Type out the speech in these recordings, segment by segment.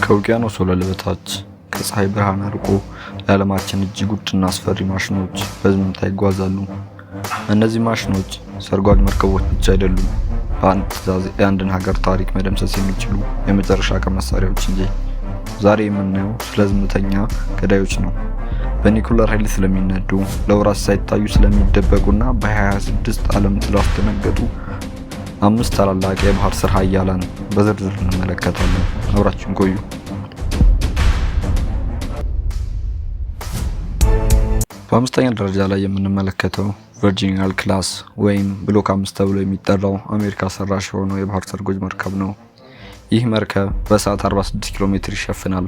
ከውቅያኖስ ወለል በታች ከፀሐይ ብርሃን አርቆ የዓለማችን እጅግ ውድና አስፈሪ ማሽኖች በዝምታ ይጓዛሉ። እነዚህ ማሽኖች ሰርጓጅ መርከቦች ብቻ አይደሉም፣ በአንድ ትዕዛዝ የአንድን ሀገር ታሪክ መደምሰስ የሚችሉ የመጨረሻ ቀን መሳሪያዎች እንጂ። ዛሬ የምናየው ስለ ዝምተኛ ገዳዮች ነው። በኒኩለር ኃይል ስለሚነዱ፣ ለወራት ሳይታዩ ስለሚደበቁና በ2026 ዓለም ስላስደነገጡ 5 ታላላቅ የባህር ስር ኃያላን በዝርዝር እንመለከታለን። አብራችሁን ቆዩ። በአምስተኛ ደረጃ ላይ የምንመለከተው ቨርጂኒያ ክላስ ወይም ብሎክ 5 ተብሎ የሚጠራው አሜሪካ ሰራሽ የሆነው የባህር ሰርጎጅ መርከብ ነው። ይህ መርከብ በሰዓት 46 ኪሎ ሜትር ይሸፍናል።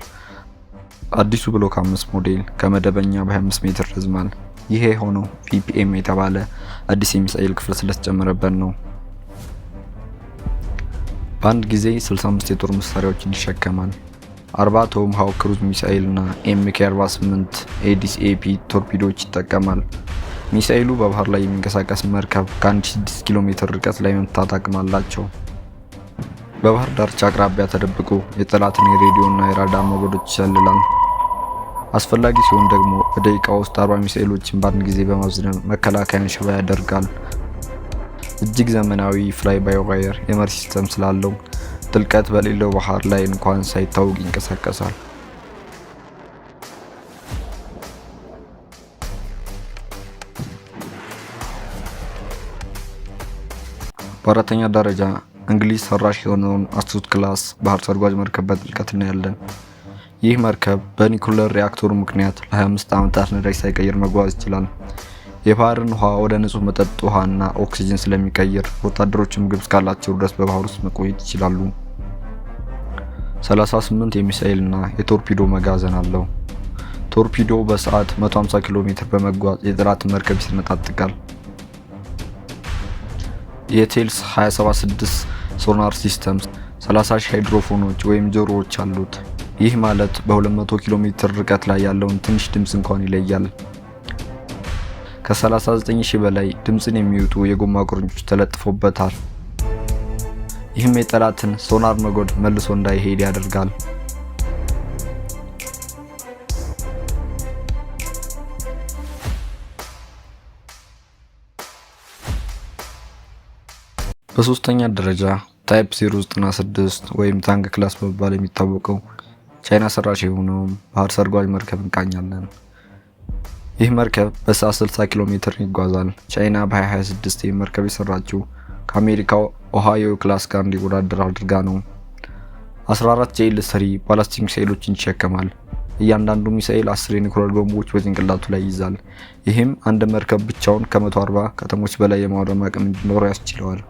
አዲሱ ብሎክ 5 ሞዴል ከመደበኛ በ25 ሜትር ይረዝማል። ይሄ የሆነው ቪፒኤም የተባለ አዲስ የሚሳኤል ክፍል ስለተጨመረበት ነው። በአንድ ጊዜ 65 የጦር መሳሪያዎችን ይሸከማል። 40 ቶም ሃውክ ክሩዝ ሚሳኤል እና ኤምኬ-48 ኤዲስ-ኤፒ ቶርፒዶዎች ይጠቀማል። ሚሳኤሉ በባህር ላይ የሚንቀሳቀስ መርከብ ከ16 ኪሎ ሜትር ርቀት ላይ መምታት አቅም አላቸው። በባህር ዳርቻ አቅራቢያ ተደብቆ የጠላትን የሬዲዮ እና የራዳር ሞገዶች ይሰልላል። አስፈላጊ ሲሆን ደግሞ በደቂቃ ውስጥ 40 ሚሳኤሎችን በአንድ ጊዜ በማዝነብ መከላከያን ሽባ ያደርጋል። እጅግ ዘመናዊ ፍላይ ባይ ዋየር የመሪ ሲስተም ስላለው ጥልቀት በሌለው ባህር ላይ እንኳን ሳይታወቅ ይንቀሳቀሳል። በአራተኛ ደረጃ እንግሊዝ ሰራሽ የሆነውን አስቱት ክላስ ባህር ሰርጓጅ መርከብ በጥልቀት እናያለን። ይህ መርከብ በኒኩለር ሪአክተሩ ምክንያት ለ25 ዓመታት ነዳጅ ሳይቀይር መጓዝ ይችላል። የባህርን ውሃ ወደ ንጹህ መጠጥ ውሃና ኦክሲጅን ስለሚቀይር ወታደሮች ምግብ እስካላቸው ድረስ በባህር ውስጥ መቆየት ይችላሉ። 38 የሚሳኤል እና የቶርፒዶ መጋዘን አለው። ቶርፒዶ በሰዓት 150 ኪሎ ሜትር በመጓዝ የጠላትን መርከብ ይሰነጣጥቃል። የቴልስ 276 ሶናር ሲስተምስ 30 ሺህ ሃይድሮፎኖች ወይም ጆሮዎች አሉት። ይህ ማለት በ200 ኪሎ ሜትር ርቀት ላይ ያለውን ትንሽ ድምፅ እንኳን ይለያል። ከ39,000 በላይ ድምፅን የሚወጡ የጎማ ቁርንጮች ተለጥፎበታል። ይህም የጠላትን ሶናር ሞገድ መልሶ እንዳይሄድ ያደርጋል። በሶስተኛ ደረጃ ታይፕ 096 ወይም ታንክ ክላስ በመባል የሚታወቀው ቻይና ሰራሽ የሆነው ባህር ሰርጓጅ መርከብ እንቃኛለን። ይህ መርከብ በሰዓት 60 ኪሎ ሜትር ይጓዛል። ቻይና በ2026 ይህ መርከብ የሰራችው ከአሜሪካው ኦሃዮ ክላስ ጋር እንዲወዳደር አድርጋ ነው። 14 ጄኤል-3 ባላስቲክ ሚሳኤሎችን ይሸከማል። እያንዳንዱ ሚሳኤል 10 የኒኩለር ቦምቦች በጭንቅላቱ ላይ ይይዛል። ይህም አንድ መርከብ ብቻውን ከ140 ከተሞች በላይ የማውደም አቅም እንዲኖረው ያስችለዋል።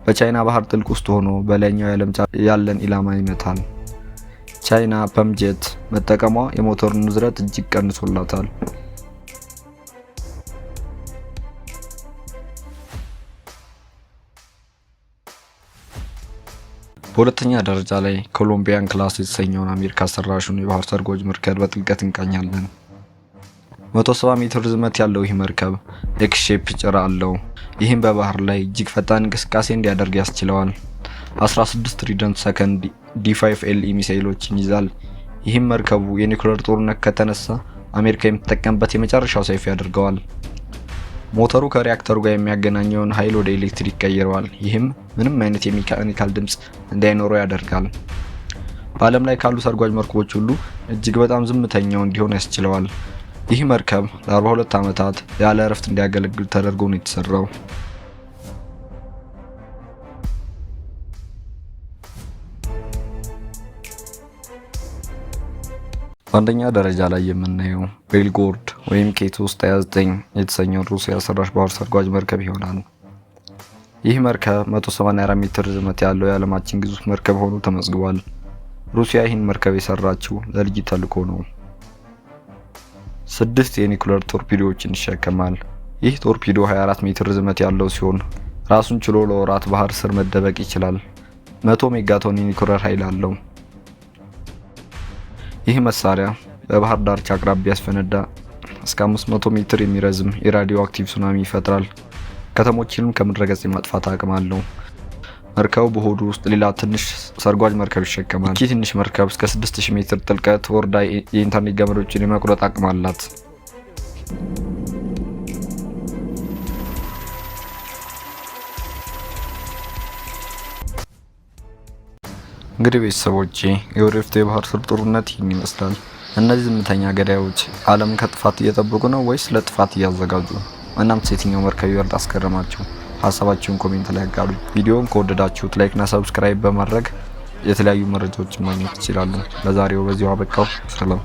በቻይና ባህር ጥልቅ ውስጥ ሆኖ በላይኛው የዓለም ጫፍ ያለን ኢላማ ይመታል። ቻይና ፐምጄት መጠቀሟ የሞተሩን ንዝረት እጅግ ቀንሶላታል። በሁለተኛ ደረጃ ላይ ኮሎምቢያን ክላስ የተሰኘውን አሜሪካ ሰራሹን የባህር ሰርጓጅ መርከብ በጥልቀት እንቃኛለን። 170 ሜትር ርዝመት ያለው ይህ መርከብ ኤክስ ሼፕ ጭራ አለው። ይህም በባህር ላይ እጅግ ፈጣን እንቅስቃሴ እንዲያደርግ ያስችለዋል። 16 ትሪደንት ሰከንድ ዲ5ኤልኢ ሚሳኤሎችን ይዛል። ይህም መርከቡ የኒኩለር ጦርነት ከተነሳ አሜሪካ የምትጠቀምበት የመጨረሻው ሰይፍ ያደርገዋል። ሞተሩ ከሪአክተሩ ጋር የሚያገናኘውን ኃይል ወደ ኤሌክትሪክ ይቀይረዋል። ይህም ምንም አይነት የሜካኒካል ድምፅ እንዳይኖረው ያደርጋል። በዓለም ላይ ካሉ ሰርጓጅ መርከቦች ሁሉ እጅግ በጣም ዝምተኛው እንዲሆን ያስችለዋል። ይህ መርከብ ለ42 ዓመታት ያለ እረፍት እንዲያገለግል ተደርጎ ነው የተሰራው። በአንደኛ ደረጃ ላይ የምናየው ቤልጎሮድ ወይም ኬ329 የተሰኘው ሩሲያ ሰራሽ ባህር ሰርጓጅ መርከብ ይሆናል። ይህ መርከብ 184 ሜትር ርዝመት ያለው የዓለማችን ግዙፍ መርከብ ሆኖ ተመዝግቧል። ሩሲያ ይህን መርከብ የሰራችው ለልዩ ተልዕኮ ነው። 6 የኒኩለር ቶርፒዶዎችን ይሸከማል። ይህ ቶርፒዶ 24 ሜትር ርዝመት ያለው ሲሆን ራሱን ችሎ ለወራት ባህር ስር መደበቅ ይችላል። 100 ሜጋቶን የኒኩለር ኃይል አለው። ይህ መሳሪያ በባህር ዳርቻ አቅራቢያ ያስፈነዳ እስከ 500 ሜትር የሚረዝም የራዲዮ አክቲቭ ሱናሚ ይፈጥራል። ከተሞችንም ከምድረገጽ የማጥፋት አቅም አለው። መርከቡ በሆዱ ውስጥ ሌላ ትንሽ ሰርጓጅ መርከብ ይሸከማል። ይህ ትንሽ መርከብ እስከ 6000 ሜትር ጥልቀት ወርዳ የኢንተርኔት ገመዶችን የመቁረጥ አቅም አላት። እንግዲህ ቤተሰቦቼ የወደፊቱ የባህር ስር ጦርነት ይህን ይመስላል። እነዚህ ዝምተኛ ገዳዮች ዓለምን ከጥፋት እየጠበቁ ነው ወይስ ለጥፋት እያዘጋጁ? እናንተ የትኛው መርከብ ይበልጥ አስገረማችሁ? ሀሳባችሁን ኮሜንት ላይ አጋሩ። ቪዲዮውን ከወደዳችሁት ላይክ እና ሰብስክራይብ በማድረግ የተለያዩ መረጃዎችን ማግኘት ይችላሉ። ለዛሬው በዚሁ አበቃው። ሰላም።